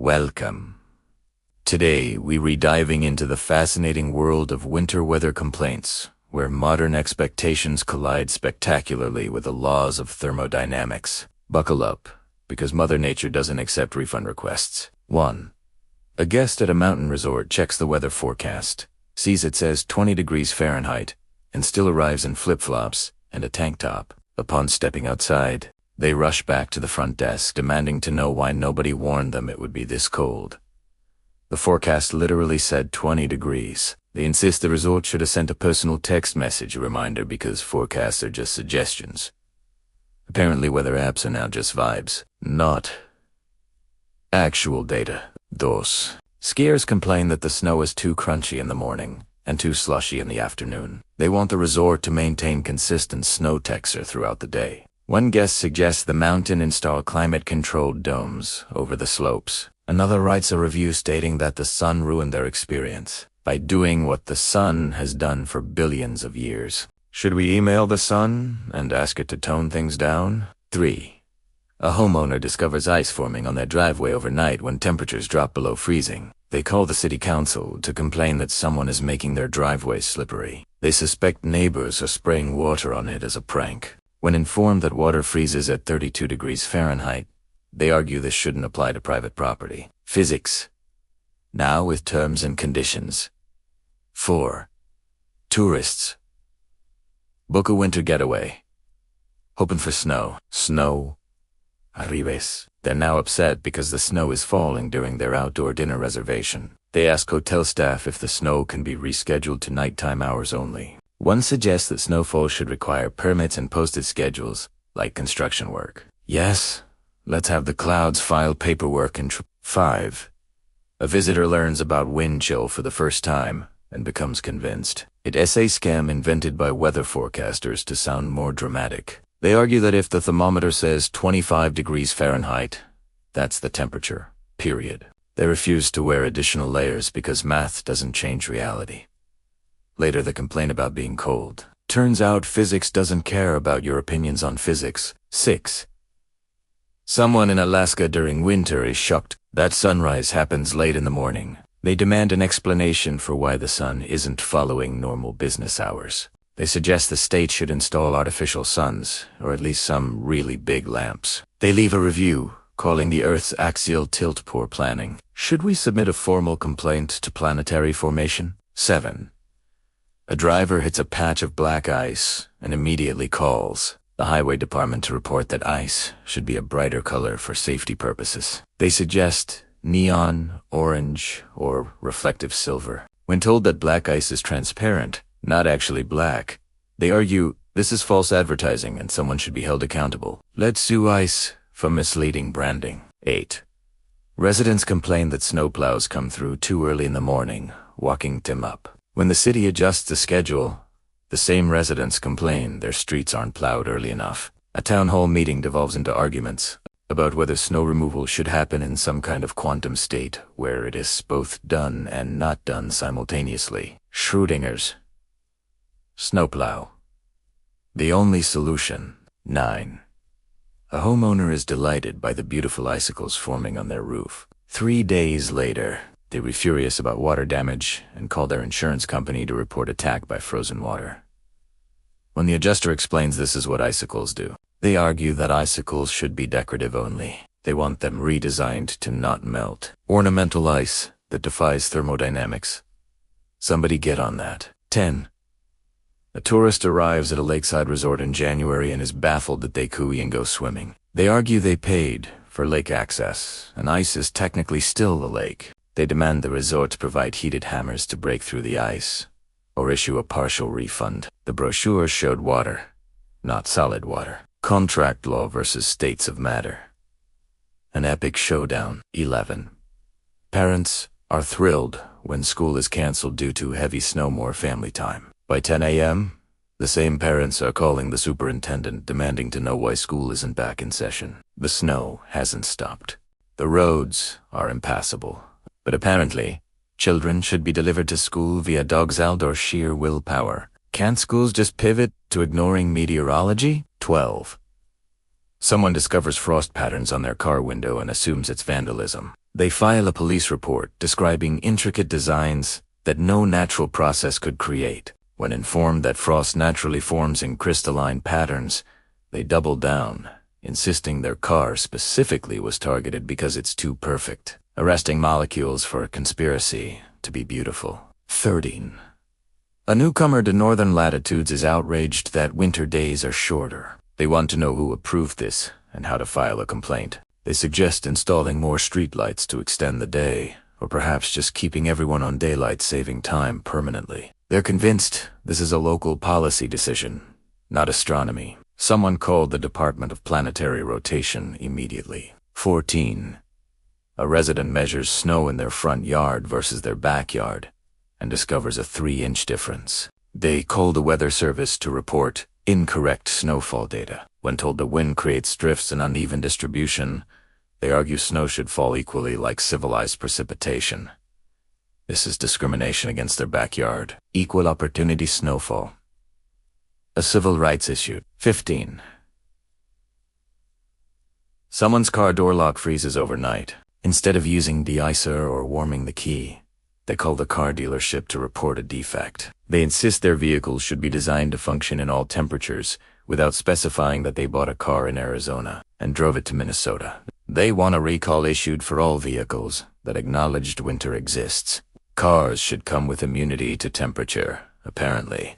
Welcome. Today, we re-diving into the fascinating world of winter weather complaints, where modern expectations collide spectacularly with the laws of thermodynamics. Buckle up, because Mother Nature doesn't accept refund requests. 1. A guest at a mountain resort checks the weather forecast, sees it says 20 degrees Fahrenheit, and still arrives in flip-flops and a tank top. Upon stepping outside, they rush back to the front desk, demanding to know why nobody warned them it would be this cold. The forecast literally said 20 degrees. They insist the resort should have sent a personal text message reminder because forecasts are just suggestions. Apparently weather apps are now just vibes, not actual data. 2. Skiers complain that the snow is too crunchy in the morning and too slushy in the afternoon. They want the resort to maintain consistent snow texture throughout the day. One guest suggests the mountain install climate-controlled domes over the slopes. Another writes a review stating that the sun ruined their experience by doing what the sun has done for billions of years. Should we email the sun and ask it to tone things down? 3. A homeowner discovers ice forming on their driveway overnight when temperatures drop below freezing. They call the city council to complain that someone is making their driveway slippery. They suspect neighbors are spraying water on it as a prank. When informed that water freezes at 32 degrees Fahrenheit, they argue this shouldn't apply to private property. Physics. Now with terms and conditions. 4. Tourists book a winter getaway, hoping for snow. Snow. Arribes. They're now upset because the snow is falling during their outdoor dinner reservation. They ask hotel staff if the snow can be rescheduled to nighttime hours only. One suggests that snowfall should require permits and posted schedules, like construction work. Yes, let's have the clouds file paperwork and 5. A visitor learns about wind chill for the first time and becomes convinced. It's a scam invented by weather forecasters to sound more dramatic. They argue that if the thermometer says 25 degrees Fahrenheit, that's the temperature, period. They refuse to wear additional layers because math doesn't change reality. Later they complain about being cold. Turns out physics doesn't care about your opinions on physics. 6. Someone in Alaska during winter is shocked that sunrise happens late in the morning. They demand an explanation for why the sun isn't following normal business hours. They suggest the state should install artificial suns, or at least some really big lamps. They leave a review, calling the Earth's axial tilt poor planning. Should we submit a formal complaint to planetary formation? 7. A driver hits a patch of black ice and immediately calls the highway department to report that ice should be a brighter color for safety purposes. They suggest neon, orange, or reflective silver. When told that black ice is transparent, not actually black, they argue this is false advertising and someone should be held accountable. Let's sue ice for misleading branding. 8. Residents complain that snowplows come through too early in the morning, walking them up. When the city adjusts the schedule, the same residents complain their streets aren't plowed early enough. A town hall meeting devolves into arguments about whether snow removal should happen in some kind of quantum state where it is both done and not done simultaneously. Schrodinger's snowplow. The only solution. 9. A homeowner is delighted by the beautiful icicles forming on their roof. 3 days later, they were furious about water damage and called their insurance company to report attack by frozen water. When the adjuster explains this is what icicles do, they argue that icicles should be decorative only. They want them redesigned to not melt. Ornamental ice that defies thermodynamics. Somebody get on that. 10. A tourist arrives at a lakeside resort in January and is baffled that they cooey and go swimming. They argue they paid for lake access, and ice is technically still the lake. They demand the resort provide heated hammers to break through the ice, or issue a partial refund. The brochure showed water, not solid water. Contract law versus states of matter. An epic showdown. 11. Parents are thrilled when school is canceled due to heavy snow, more family time. By 10 a.m., the same parents are calling the superintendent demanding to know why school isn't back in session. The snow hasn't stopped. The roads are impassable. But apparently, children should be delivered to school via dog's-out or sheer willpower. Can't schools just pivot to ignoring meteorology? 12. Someone discovers frost patterns on their car window and assumes it's vandalism. They file a police report describing intricate designs that no natural process could create. When informed that frost naturally forms in crystalline patterns, they double down, insisting their car specifically was targeted because it's too perfect, arresting molecules for a conspiracy to be beautiful. 13. A newcomer to northern latitudes is outraged that winter days are shorter. They want to know who approved this and how to file a complaint. They suggest installing more streetlights to extend the day, or perhaps just keeping everyone on daylight, saving time permanently. They're convinced this is a local policy decision, not astronomy. Someone called the Department of Planetary Rotation immediately. 14. A resident measures snow in their front yard versus their backyard and discovers a 3-inch difference. They call the weather service to report incorrect snowfall data. When told the wind creates drifts and uneven distribution, they argue snow should fall equally like civilized precipitation. This is discrimination against their backyard. Equal opportunity snowfall. A civil rights issue. 15. Someone's car door lock freezes overnight. Instead of using de-icer or warming the key, they call the car dealership to report a defect. They insist their vehicles should be designed to function in all temperatures, without specifying that they bought a car in Arizona and drove it to Minnesota. They want a recall issued for all vehicles that acknowledged winter exists. Cars should come with immunity to temperature, apparently.